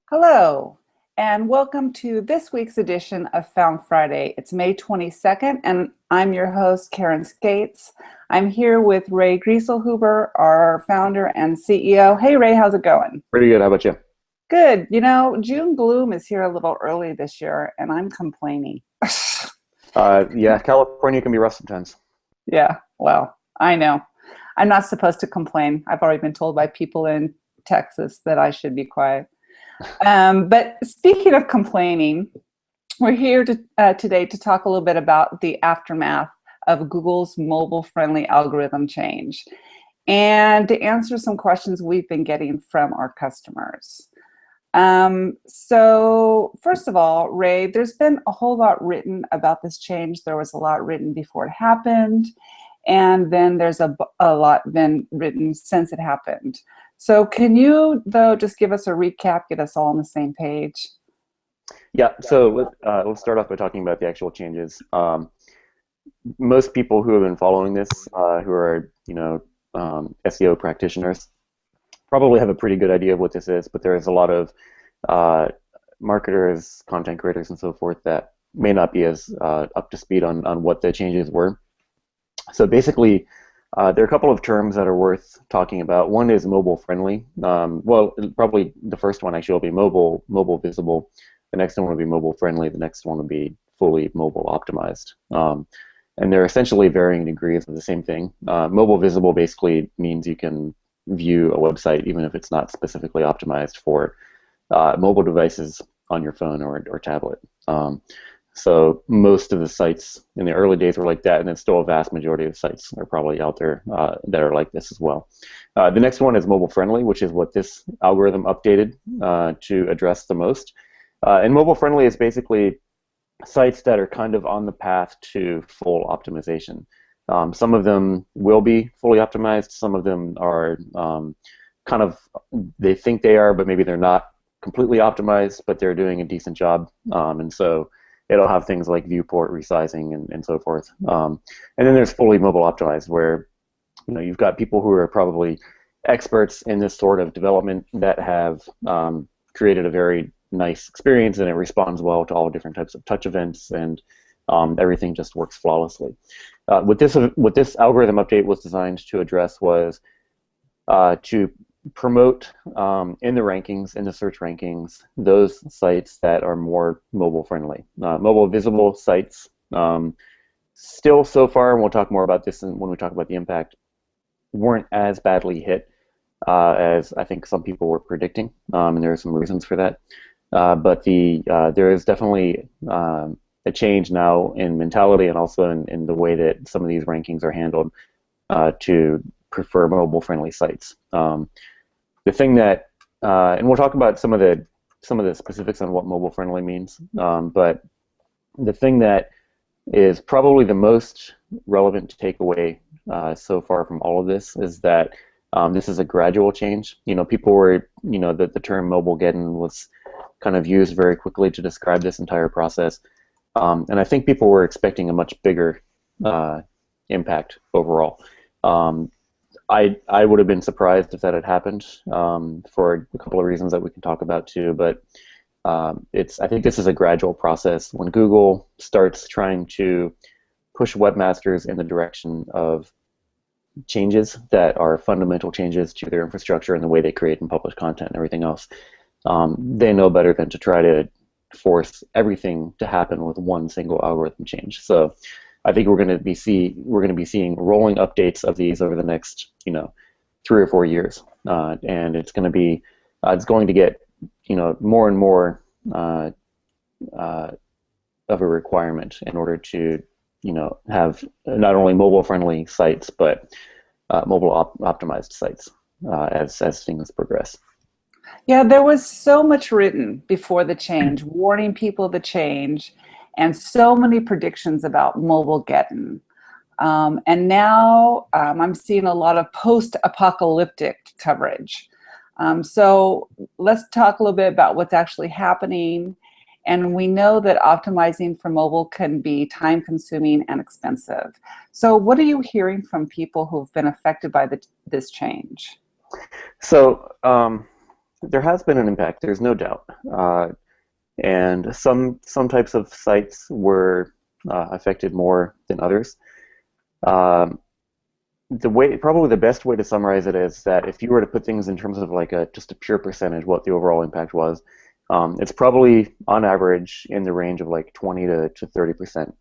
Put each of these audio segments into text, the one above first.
Hello, and welcome to this week's edition of Found Friday. It's May 22nd, and I'm your host, Karen Skates. I'm here with Ray Grieselhuber, our founder and CEO. Hey, Ray, how's it going? Pretty good. How about you? Good. June gloom is here a little early this year, and I'm complaining. Yeah, California can be rough sometimes. Yeah, well, I know. I'm not supposed to complain. I've already been told by people in Texas that I should be quiet. But speaking of complaining, we're here today to talk a little bit about the aftermath of Google's mobile-friendly algorithm change and to answer some questions we've been getting from our customers. So first of all, Ray, there's been a whole lot written about this change. There was a lot written before it happened, and then there's a lot been written since it happened. So can you, though, just give us a recap, get us all on the same page? Yeah, so let's start off by talking about the actual changes. Most people who have been following this, who are SEO practitioners, probably have a pretty good idea of what this is, but there is a lot of marketers, content creators, and so forth that may not be as up to speed on what the changes were. So basically, there are a couple of terms that are worth talking about. One is mobile friendly. Well, probably the first one actually will be mobile visible. The next one will be mobile friendly. The next one will be fully mobile optimized. And they're essentially varying degrees of the same thing. Mobile visible basically means you can view a website even if it's not specifically optimized for mobile devices on your phone or tablet. So most of the sites in the early days were like that, and then still a vast majority of sites are probably out there that are like this as well. The next one is mobile friendly, which is what this algorithm updated to address the most. And mobile friendly is basically sites that are kind of on the path to full optimization. Some of them will be fully optimized. Some of them are kind of, they think they are, but maybe they're not completely optimized, but they're doing a decent job. And so it'll have things like viewport resizing and so forth. And then there's fully mobile optimized, where you've got people who are probably experts in this sort of development that have created a very nice experience, and it responds well to all different types of touch events, and everything just works flawlessly. What this algorithm update was designed to address was to promote in the rankings, in the search rankings, those sites that are more mobile friendly. Mobile visible sites still so far, and we'll talk more about this when we talk about the impact, weren't as badly hit as I think some people were predicting, and there are some reasons for that. But there is definitely a change now in mentality, and also in the way that some of these rankings are handled to prefer mobile-friendly sites. The thing that, and we'll talk about some of the specifics on what mobile-friendly means, but the thing that is probably the most relevant to take away so far from all of this is that this is a gradual change. People were, the term mobile-geddon was kind of used very quickly to describe this entire process. And I think people were expecting a much bigger impact overall. I would have been surprised if that had happened for a couple of reasons that we can talk about too. But I think this is a gradual process. When Google starts trying to push webmasters in the direction of changes that are fundamental changes to their infrastructure and the way they create and publish content and everything else, they know better than to try to force everything to happen with one single algorithm change. So I think we're going to be seeing rolling updates of these over the next 3 or 4 years, and it's going to get more and more of a requirement in order to have not only mobile friendly sites but mobile optimized sites as things progress. Yeah, there was so much written before the change, warning people of the change, and so many predictions about mobile-geddon. And now I'm seeing a lot of post-apocalyptic coverage. So let's talk a little bit about what's actually happening. And we know that optimizing for mobile can be time-consuming and expensive. So what are you hearing from people who've been affected by this change? So there has been an impact. There's no doubt, and some types of sites were affected more than others. Um, probably the best way to summarize it is that if you were to put things in terms of like a just a pure percentage, what the overall impact was, it's probably on average in the range of like 20 to 30%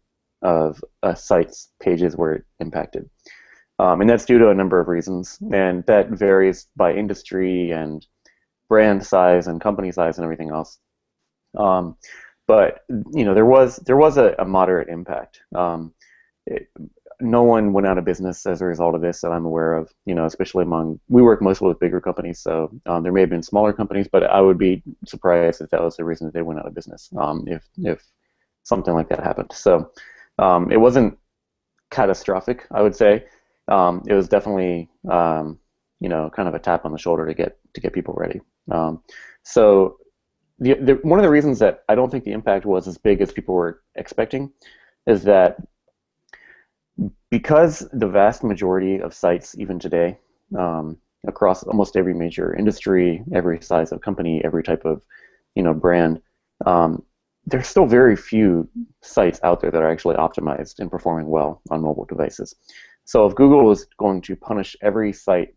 of a site's pages were impacted. And that's due to a number of reasons, and that varies by industry and brand size and company size and everything else. Um, but there was a moderate impact. It, no one went out of business as a result of this that I'm aware of. Especially we work mostly with bigger companies, so there may have been smaller companies, but I would be surprised if that was the reason that they went out of business. If something like that happened, so it wasn't catastrophic, I would say. It was definitely kind of a tap on the shoulder to get people ready. So one of the reasons that I don't think the impact was as big as people were expecting is that because the vast majority of sites, even today, across almost every major industry, every size of company, every type of brand, there's still very few sites out there that are actually optimized and performing well on mobile devices. So if Google was going to punish every site,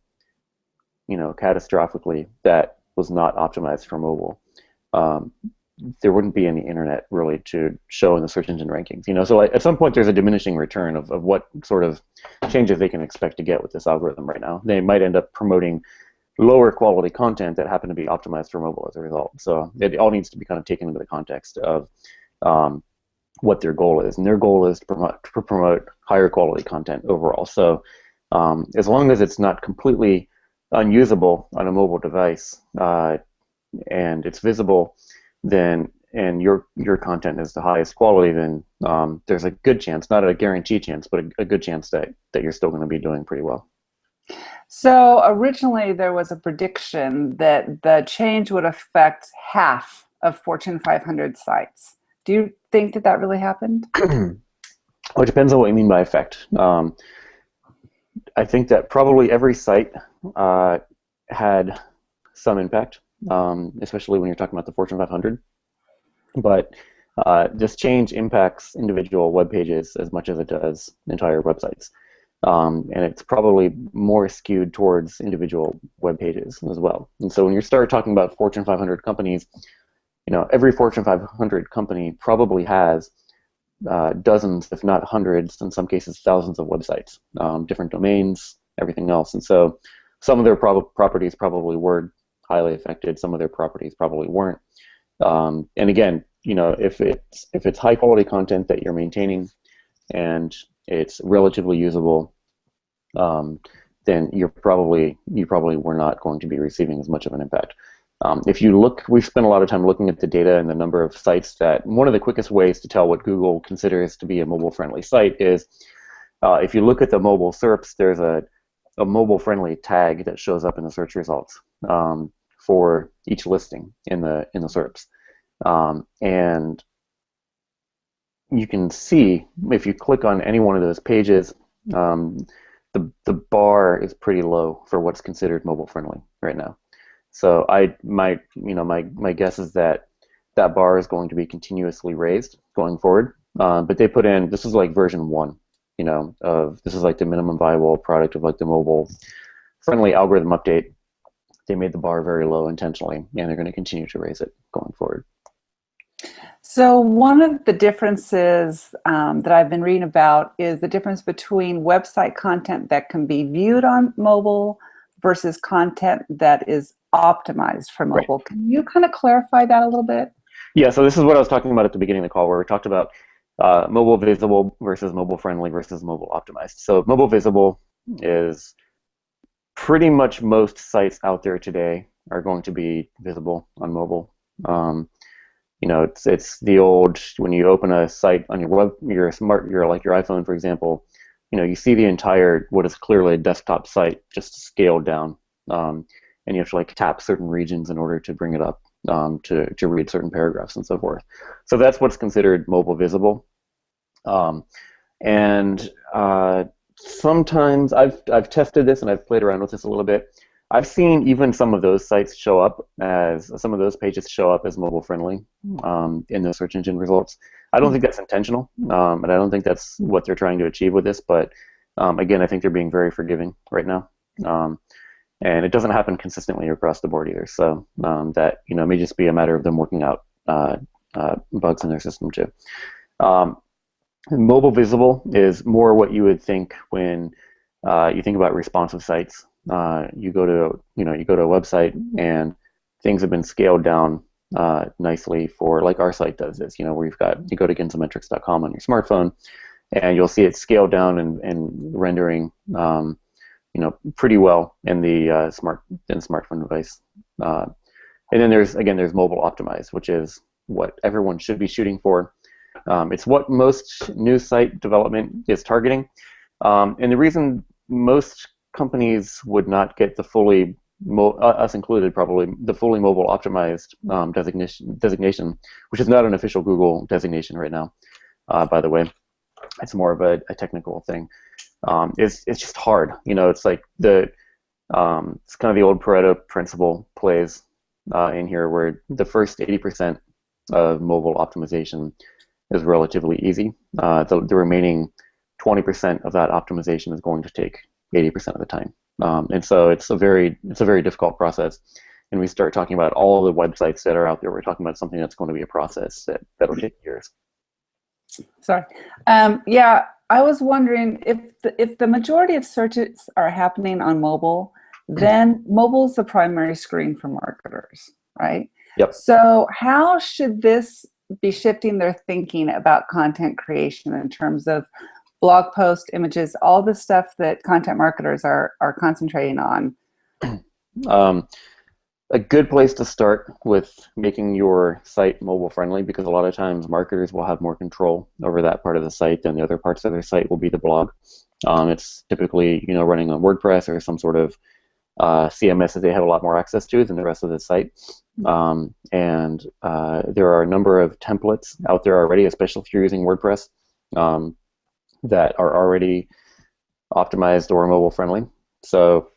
catastrophically that was not optimized for mobile, there wouldn't be any internet really to show in the search engine rankings. So at some point there's a diminishing return of what sort of changes they can expect to get with this algorithm right now. They might end up promoting lower quality content that happen to be optimized for mobile as a result. So it all needs to be kind of taken into the context of what their goal is, and their goal is to promote higher quality content overall. So as long as it's not completely unusable on a mobile device and it's visible, then and your content is the highest quality, then there's a good chance, not a guaranteed chance, but a good chance that you're still going to be doing pretty well. So originally there was a prediction that the change would affect half of Fortune 500 sites. Do you think that that really happened? Well, it depends on what you mean by effect. I think that probably every site had some impact, especially when you're talking about the Fortune 500. But this change impacts individual web pages as much as it does entire websites. And it's probably more skewed towards individual web pages as well. And so when you start talking about Fortune 500 companies, every Fortune 500 company probably has dozens, if not hundreds, in some cases thousands of websites, different domains, everything else. And so some of their properties probably were highly affected. Some of their properties probably weren't. And again, if it's high quality content that you're maintaining and it's relatively usable, then you probably were not going to be receiving as much of an impact. If you look, we've spent a lot of time looking at the data and the number of sites that, one of the quickest ways to tell what Google considers to be a mobile-friendly site is if you look at the mobile SERPs, there's a mobile-friendly tag that shows up in the search results for each listing in the SERPs. And you can see, if you click on any one of those pages, the bar is pretty low for what's considered mobile-friendly right now. So my guess is that bar is going to be continuously raised going forward. But they put in, this is like version 1, this is like the minimum viable product of like the mobile friendly algorithm update. They made the bar very low intentionally, and they're going to continue to raise it going forward. So one of the differences that I've been reading about is the difference between website content that can be viewed on mobile versus content that is optimized for mobile. Right. Can you kind of clarify that a little bit? Yeah, so this is what I was talking about at the beginning of the call, where we talked about mobile visible versus mobile friendly versus mobile optimized. So mobile visible is pretty much most sites out there today are going to be visible on mobile. It's the old, when you open a site on your like your iPhone, for example, you see the entire, what is clearly a desktop site just scaled down, and you have to like tap certain regions in order to bring it up to read certain paragraphs and so forth. So that's what's considered mobile visible. And sometimes I've tested this and I've played around with this a little bit. I've seen even some of those sites show up as some of those pages show up as mobile friendly in the search engine results. I don't think that's intentional, and I don't think that's what they're trying to achieve with this. But again, I think they're being very forgiving right now, and it doesn't happen consistently across the board either. So that may just be a matter of them working out bugs in their system too. Mobile visible is more what you would think when you think about responsive sites. You go to a website and things have been scaled down nicely for, like our site does this, where you go to ginsametrics.com on your smartphone and you'll see it scaled down and rendering pretty well in the smartphone device. And then there's mobile optimized, which is what everyone should be shooting for. It's what most new site development is targeting. And the reason most companies would not get the fully, us included probably, the fully mobile optimized designation, which is not an official Google designation right now, by the way. It's more of a technical thing. It's just hard. It's like it's kind of the old Pareto principle plays in here, where the first 80% of mobile optimization is relatively easy. The remaining 20% of that optimization is going to take 80% of the time, and so it's a very difficult process. And we start talking about all the websites that are out there. We're talking about something that's going to be a process that'll take years. Sorry, yeah, I was wondering if the majority of searches are happening on mobile, then mobile is the primary screen for marketers, right? Yep. So how should this be shifting their thinking about content creation in terms of blog posts, images, all the stuff that content marketers are concentrating on? A good place to start with making your site mobile friendly, because a lot of times marketers will have more control over that part of the site than the other parts of their site will be the blog. It's typically running on WordPress or some sort of CMS that they have a lot more access to than the rest of the site. And there are a number of templates out there already, especially if you're using WordPress, that are already optimized or mobile friendly. So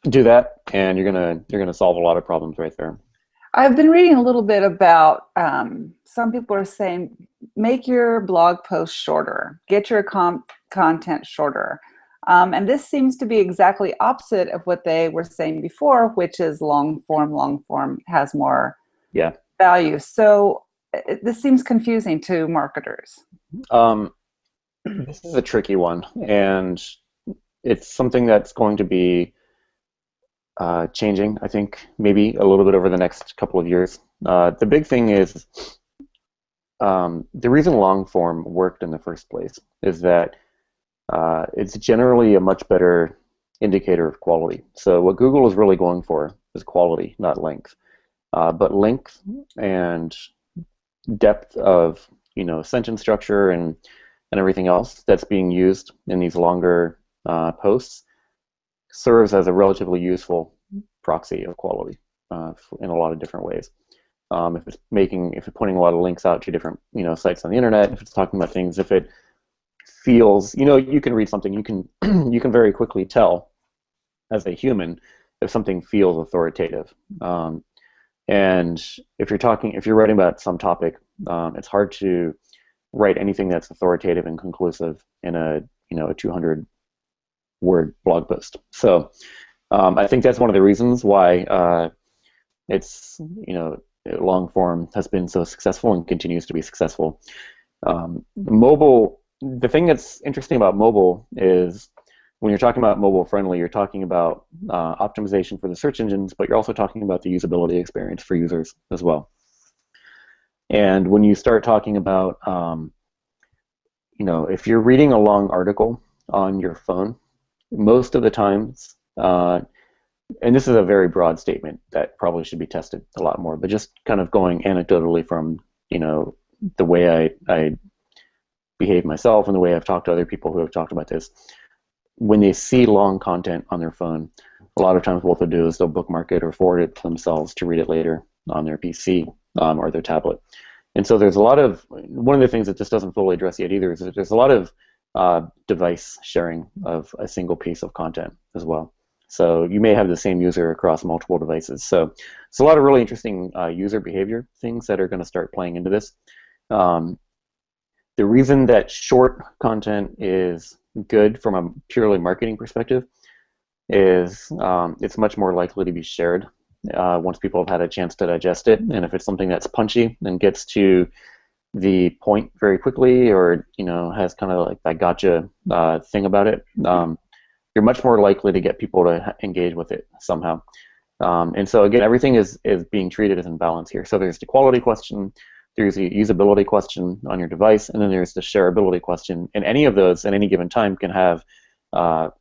do that, and you're gonna solve a lot of problems right there. I've been reading a little bit about some people are saying make your blog post shorter, get your content shorter. And this seems to be exactly opposite of what they were saying before, which is long form. Long form has more value. So this seems confusing to marketers. This is a tricky one, and it's something that's going to be changing, I think, maybe a little bit over the next couple of years. The big thing is the reason long form worked in the first place is that it's generally a much better indicator of quality. So what Google is really going for is quality, not length. But length and depth of sentence structure and everything else that's being used in these longer posts serves as a relatively useful proxy of quality in a lot of different ways. If it's putting a lot of links out to different sites on the internet, if it's talking about things, if it feels, you can read something, you can you can very quickly tell as a human if something feels authoritative. And if you're writing about some topic, it's hard to write anything that's authoritative and conclusive in a 200-word blog post. So I think that's one of the reasons why it's long form has been so successful and continues to be successful. Mobile. The thing that's interesting about mobile is when you're talking about mobile friendly, you're talking about optimization for the search engines, but you're also talking about the usability experience for users as well. And when you start talking about, if you're reading a long article on your phone, most of the times, and this is a very broad statement that probably should be tested a lot more, but just kind of going anecdotally from, the way I behave myself and the way I've talked to other people who have talked about this, when they see long content on their phone, a lot of times what they'll do is they'll bookmark it or forward it to themselves to read it later on their PC or their tablet. And so there's one of the things that this doesn't fully address yet either is that there's a lot of device sharing of a single piece of content as well. So you may have the same user across multiple devices. So it's a lot of really interesting user behavior things that are going to start playing into this. Um, the reason that short content is good from a purely marketing perspective is it's much more likely to be shared once people have had a chance to digest it. And if it's something that's punchy and gets to the point very quickly, or has kind of like that gotcha thing about it, you're much more likely to get people to engage with it somehow. And so again, everything is being treated as in balance here. So there's the quality question, there's the usability question on your device, and then there's the shareability question. And any of those at any given time can have a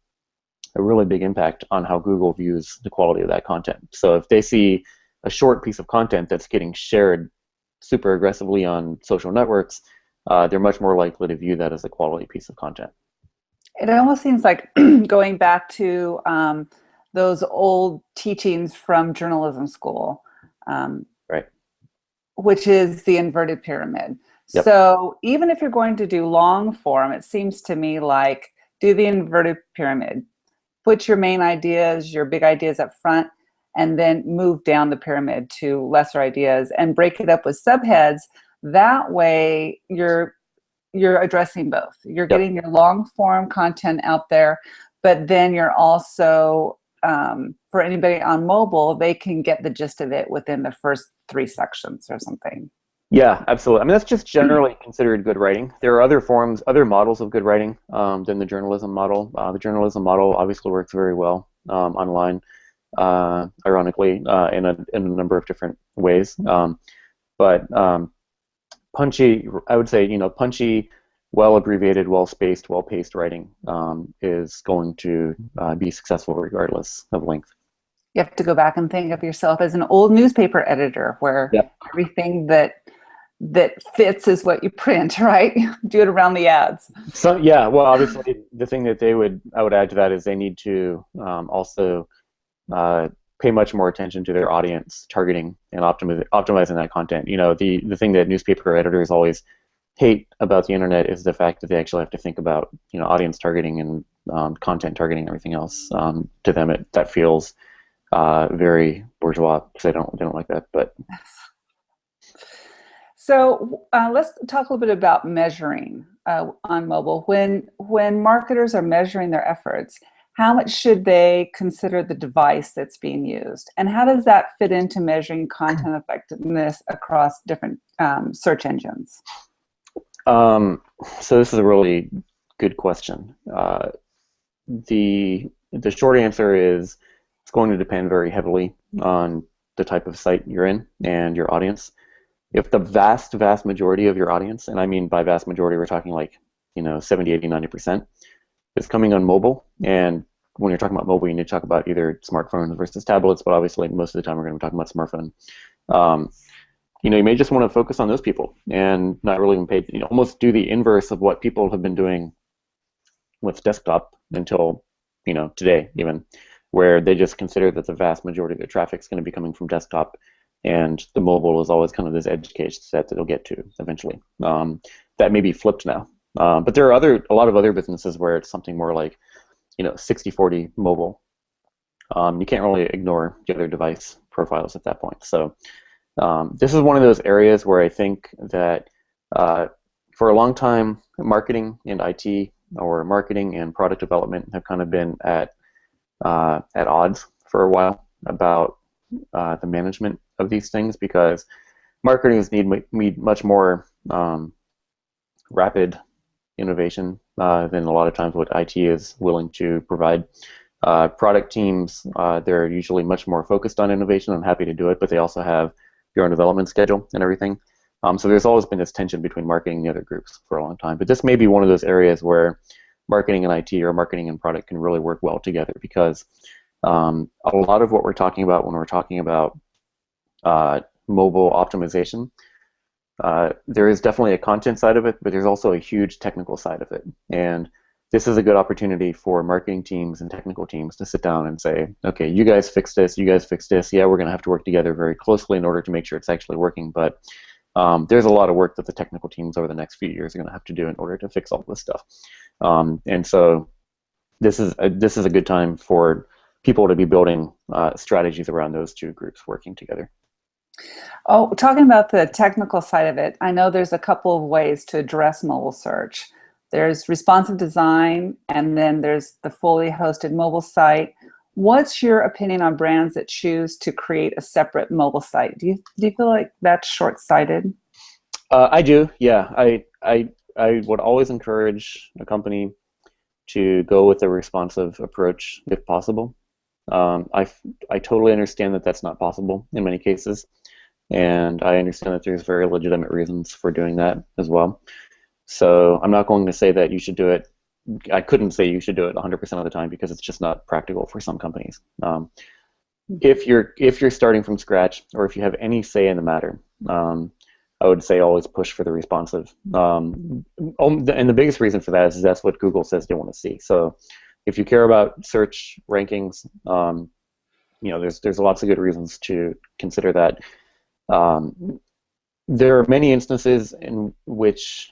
really big impact on how Google views the quality of that content. So if they see a short piece of content that's getting shared super aggressively on social networks, they're much more likely to view that as a quality piece of content. It almost seems like going back to those old teachings from journalism school, Right. which is the inverted pyramid. Yep. So even if you're going to do long form, it seems to me like do the inverted pyramid. Put your main ideas, your big ideas up front, and then move down the pyramid to lesser ideas and break it up with subheads. That way you're addressing both. You're getting your long form content out there, but then you're also, for anybody on mobile, they can get the gist of it within the first 3 sections or something. Yeah, absolutely. I mean, that's just generally considered good writing. There are other models of good writing than the journalism model. The journalism model obviously works very well online, ironically, in a number of different ways. But punchy, I would say, punchy, well abbreviated, well spaced, well paced writing is going to be successful regardless of length. You have to go back and think of yourself as an old newspaper editor where everything that fits is what you print, right? Do it around the ads. So yeah, well, obviously the thing that I would add to that is they need to also pay much more attention to their audience targeting and optimizing that content. The thing that newspaper editors always hate about the internet is the fact that they actually have to think about audience targeting and content targeting and everything else. To them, that feels very bourgeois because they don't like that. But so let's talk a little bit about measuring on mobile. When marketers are measuring their efforts, how much should they consider the device that's being used? And how does that fit into measuring content effectiveness across different search engines? So this is a really good question. The short answer is it's going to depend very heavily on the type of site you're in and your audience. If the vast majority of your audience, and I mean by vast majority, we're talking like 70, 80, 90%, is coming on mobile. And when you're talking about mobile, you need to talk about either smartphones versus tablets, but obviously most of the time we're going to be talking about smartphone. You may just want to focus on those people and not really even pay, almost do the inverse of what people have been doing with desktop until, today even, where they just consider that the vast majority of their traffic is going to be coming from desktop, and the mobile is always kind of this edge case set that it'll get to eventually. That may be flipped now. But there are a lot of other businesses where it's something more like, 60-40 mobile. You can't really ignore the other device profiles at that point. So this is one of those areas where I think that for a long time, marketing and IT, or marketing and product development, have kind of been at odds for a while about the management of these things, because marketers need much more rapid innovation than a lot of times what IT is willing to provide. Product teams, they're usually much more focused on innovation and happy to do it, but they also have their own development schedule and everything. So there's always been this tension between marketing and the other groups for a long time. But this may be one of those areas where marketing and IT, or marketing and product, can really work well together, because a lot of what we're talking about when we're talking about mobile optimization, there is definitely a content side of it, but there's also a huge technical side of it. And this is a good opportunity for marketing teams and technical teams to sit down and say, okay, you guys fix this, you guys fix this. Yeah, we're going to have to work together very closely in order to make sure it's actually working. But there's a lot of work that the technical teams over the next few years are going to have to do in order to fix all this stuff. And so this is a good time for people to be building strategies around those two groups working together. Oh, talking about the technical side of it, I know there's a couple of ways to address mobile search. There's responsive design, and then there's the fully hosted mobile site. What's your opinion on brands that choose to create a separate mobile site? Do you feel like that's short-sighted? I do, yeah. I would always encourage a company to go with a responsive approach if possible. I totally understand that that's not possible in many cases, and I understand that there's very legitimate reasons for doing that as well. So I'm not going to say that you should do it. I couldn't say you should do it 100% of the time because it's just not practical for some companies. If you're starting from scratch, or if you have any say in the matter, I would say always push for the responsive. And the biggest reason for that is that's what Google says they want to see. So if you care about search rankings, there's lots of good reasons to consider that. There are many instances in which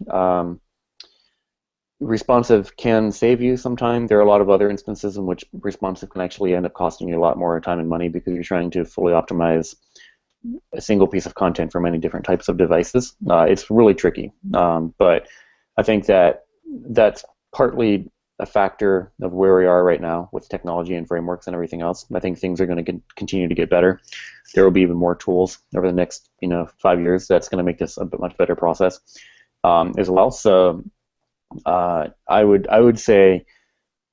responsive can save you some time. There are a lot of other instances in which responsive can actually end up costing you a lot more time and money because you're trying to fully optimize a single piece of content for many different types of devices. It's really tricky, but I think that that's partly a factor of where we are right now with technology and frameworks and everything else. I think things are going to continue to get better. There will be even more tools over the next 5 years that's going to make this a much better process as well. So I would say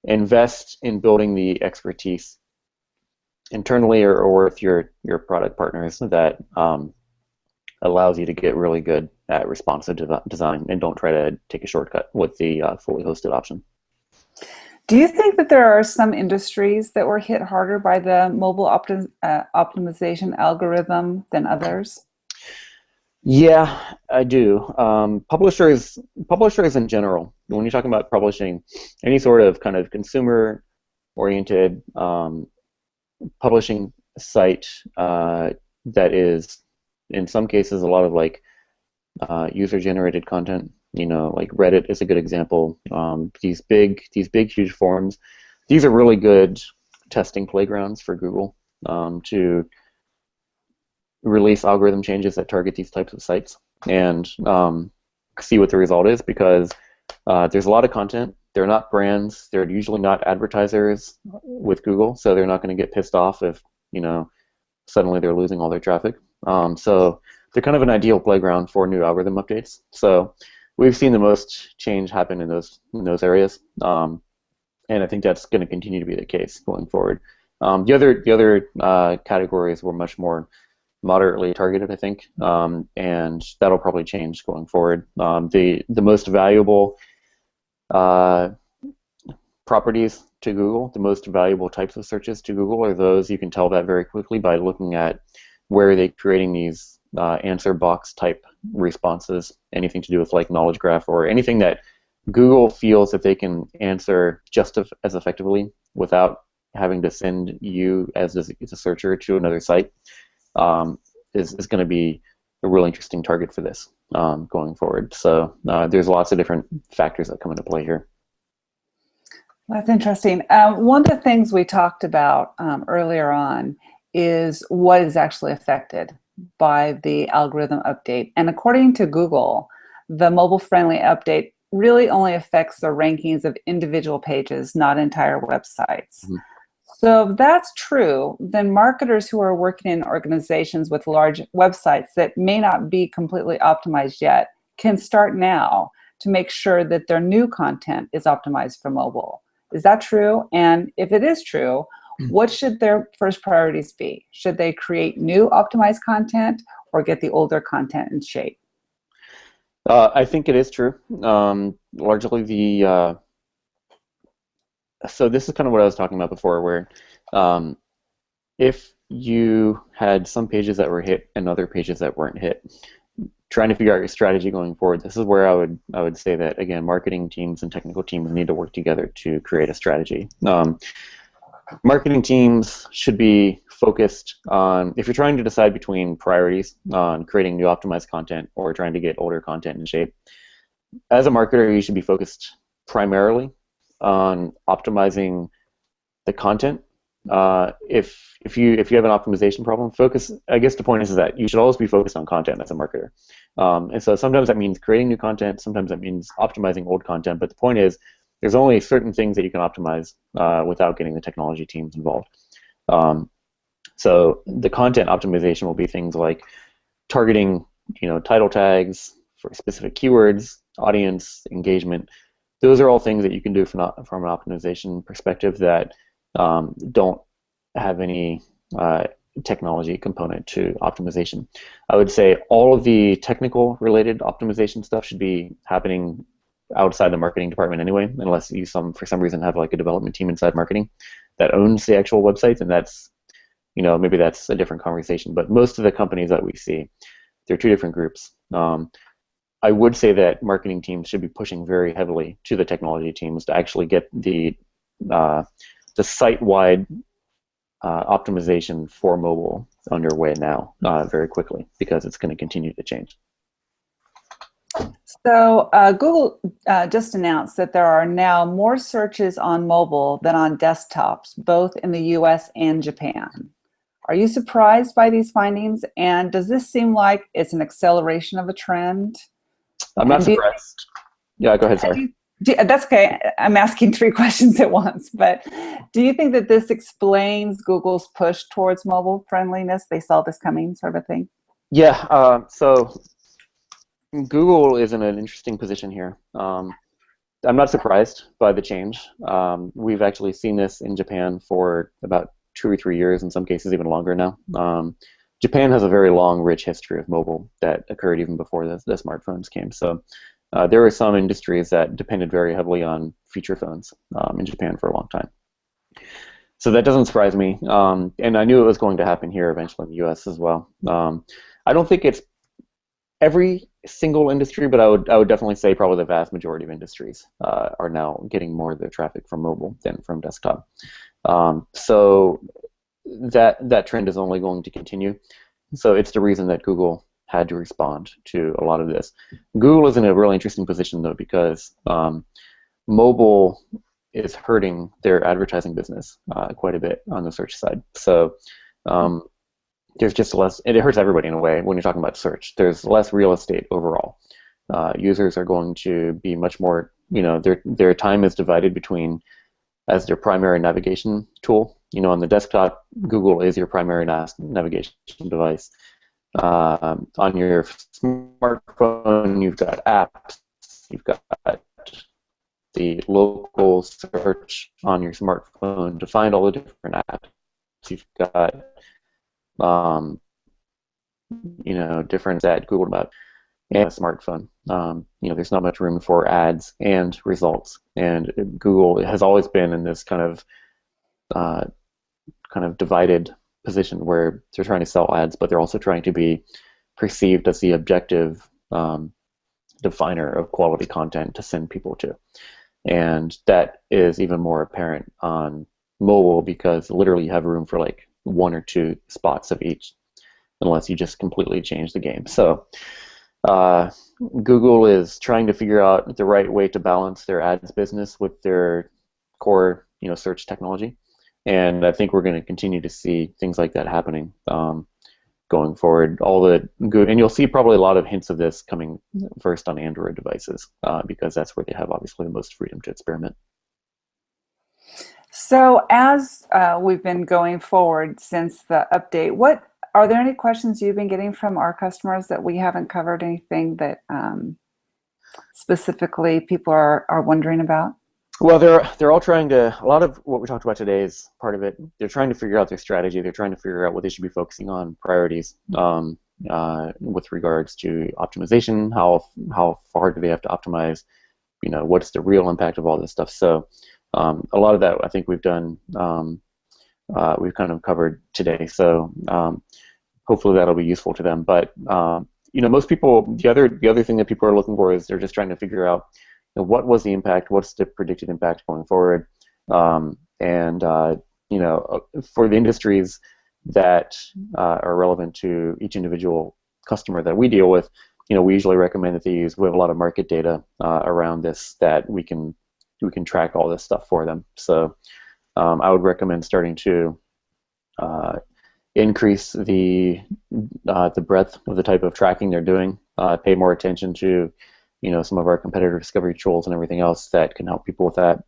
invest in building the expertise internally or with your product partners that allows you to get really good at responsive design, and don't try to take a shortcut with the fully hosted option. Do you think that there are some industries that were hit harder by the mobile optimization algorithm than others? Yeah, I do. Publishers in general, when you're talking about publishing, any sort of kind of consumer-oriented publishing site that is, in some cases, a lot of like user-generated content. Like Reddit is a good example. These big, huge forums. These are really good testing playgrounds for Google to release algorithm changes that target these types of sites and see what the result is, because there's a lot of content. They're not brands. They're usually not advertisers with Google, so they're not going to get pissed off if suddenly they're losing all their traffic. So they're kind of an ideal playground for new algorithm updates. So we've seen the most change happen in those areas, and I think that's going to continue to be the case going forward. The other categories were much more moderately targeted, I think, and that'll probably change going forward. The most valuable properties to Google, the most valuable types of searches to Google are those you can tell that very quickly by looking at where are they creating these answer box type responses, anything to do with like knowledge graph or anything that Google feels that they can answer just as effectively without having to send you as a searcher to another site. Is going to be a really interesting target for this going forward. So there's lots of different factors that come into play here. That's interesting. One of the things we talked about earlier on is what is actually affected by the algorithm update. And according to Google, the mobile-friendly update really only affects the rankings of individual pages, not entire websites. Mm-hmm. So if that's true, then marketers who are working in organizations with large websites that may not be completely optimized yet can start now to make sure that their new content is optimized for mobile. Is that true? And if it is true, what should their first priorities be? Should they create new optimized content or get the older content in shape? I think it is true. Largely so this is kind of what I was talking about before, where if you had some pages that were hit and other pages that weren't hit, trying to figure out your strategy going forward, this is where I would say that, again, marketing teams and technical teams need to work together to create a strategy. Marketing teams should be focused on, if you're trying to decide between priorities on creating new optimized content or trying to get older content in shape, as a marketer, you should be focused primarily on optimizing the content if you have an optimization problem, focus. I guess the point is that you should always be focused on content as a marketer. And so sometimes that means creating new content. Sometimes that means optimizing old content. But the point is, there's only certain things that you can optimize without getting the technology teams involved. So the content optimization will be things like targeting, title tags for specific keywords, audience engagement. Those are all things that you can do from an optimization perspective that don't have any technology component to optimization. I would say all of the technical related optimization stuff should be happening outside the marketing department anyway, unless you for some reason have like a development team inside marketing that owns the actual websites, and that's, maybe that's a different conversation. But most of the companies that we see, they're two different groups. I would say that marketing teams should be pushing very heavily to the technology teams to actually get the site-wide optimization for mobile underway now very quickly, because it's going to continue to change. So Google just announced that there are now more searches on mobile than on desktops, both in the US and Japan. Are you surprised by these findings? And does this seem like it's an acceleration of a trend? I'm not surprised. Yeah, go ahead, sorry. That's okay. I'm asking 3 questions at once, but do you think that this explains Google's push towards mobile friendliness? They saw this coming, sort of a thing? Yeah, so Google is in an interesting position here. I'm not surprised by the change. We've actually seen this in Japan for about 2 or 3 years, in some cases even longer now. Japan has a very long, rich history of mobile that occurred even before the smartphones came. So there were some industries that depended very heavily on feature phones in Japan for a long time. So that doesn't surprise me. And I knew it was going to happen here eventually in the US as well. I don't think it's every single industry, but I would definitely say probably the vast majority of industries are now getting more of their traffic from mobile than from desktop. So that trend is only going to continue. So it's the reason that Google had to respond to a lot of this. Google is in a really interesting position though, because mobile is hurting their advertising business quite a bit on the search side. So there's just less, and it hurts everybody in a way when you're talking about search. There's less real estate overall. Users are going to be much more, their time is divided between as their primary navigation tool. On the desktop, Google is your primary navigation device. On your smartphone, you've got apps, you've got the local search on your smartphone to find all the different apps. You've got different at Google about and a smartphone. There's not much room for ads and results, and Google has always been in this kind of divided position where they're trying to sell ads, but they're also trying to be perceived as the objective definer of quality content to send people to. And that is even more apparent on mobile, because literally you have room for like 1 or 2 spots of each, unless you just completely change the game. So Google is trying to figure out the right way to balance their ads business with their core, search technology. And I think we're going to continue to see things like that happening going forward. And you'll see probably a lot of hints of this coming first on Android devices, because that's where they have obviously the most freedom to experiment. So as we've been going forward since the update, are there any questions you've been getting from our customers that we haven't covered? Anything that specifically people are wondering about? Well, they're all trying to. A lot of what we talked about today is part of it. They're trying to figure out their strategy. They're trying to figure out what they should be focusing on, priorities with regards to optimization. How far do they have to optimize? What's the real impact of all this stuff? So a lot of that I think we've done. We've kind of covered today. So hopefully that'll be useful to them. But most people, the other thing that people are looking for is they're just trying to figure out what was the impact, what's the predicted impact going forward, and for the industries that are relevant to each individual customer that we deal with, we usually recommend that we have a lot of market data around this, that we can track all this stuff for them. So I would recommend starting to increase the breadth of the type of tracking they're doing. Pay more attention to, some of our competitor discovery tools and everything else that can help people with that.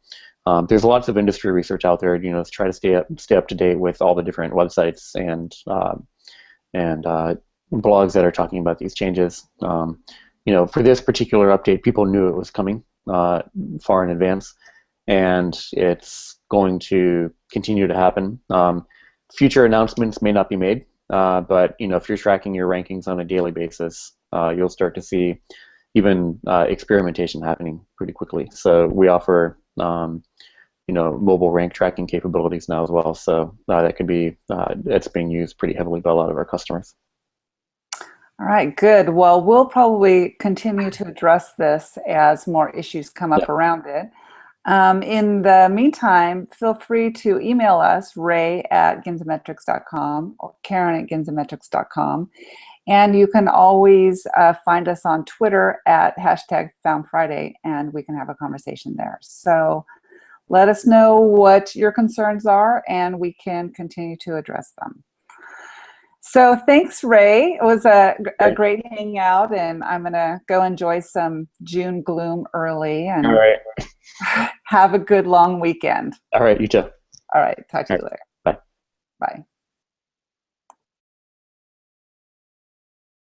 There's lots of industry research out there, to try to stay up to date with all the different websites and blogs that are talking about these changes. For this particular update, people knew it was coming far in advance, and it's going to continue to happen. Future announcements may not be made, but if you're tracking your rankings on a daily basis, you'll start to see even experimentation happening pretty quickly. So we offer mobile rank tracking capabilities now as well. So that could be it's being used pretty heavily by a lot of our customers. All right, good. Well, we'll probably continue to address this as more issues come up around it. In the meantime, feel free to email us, ray@ginzametrics.com or Karen@ginzametrics.com. And you can always find us on Twitter at #FoundFriday, and we can have a conversation there. So let us know what your concerns are, and we can continue to address them. So thanks, Ray. It was a great hangout, and I'm going to go enjoy some June gloom early. And all right. Have a good long weekend. All right, you too. All right, talk to you later. Bye. Bye.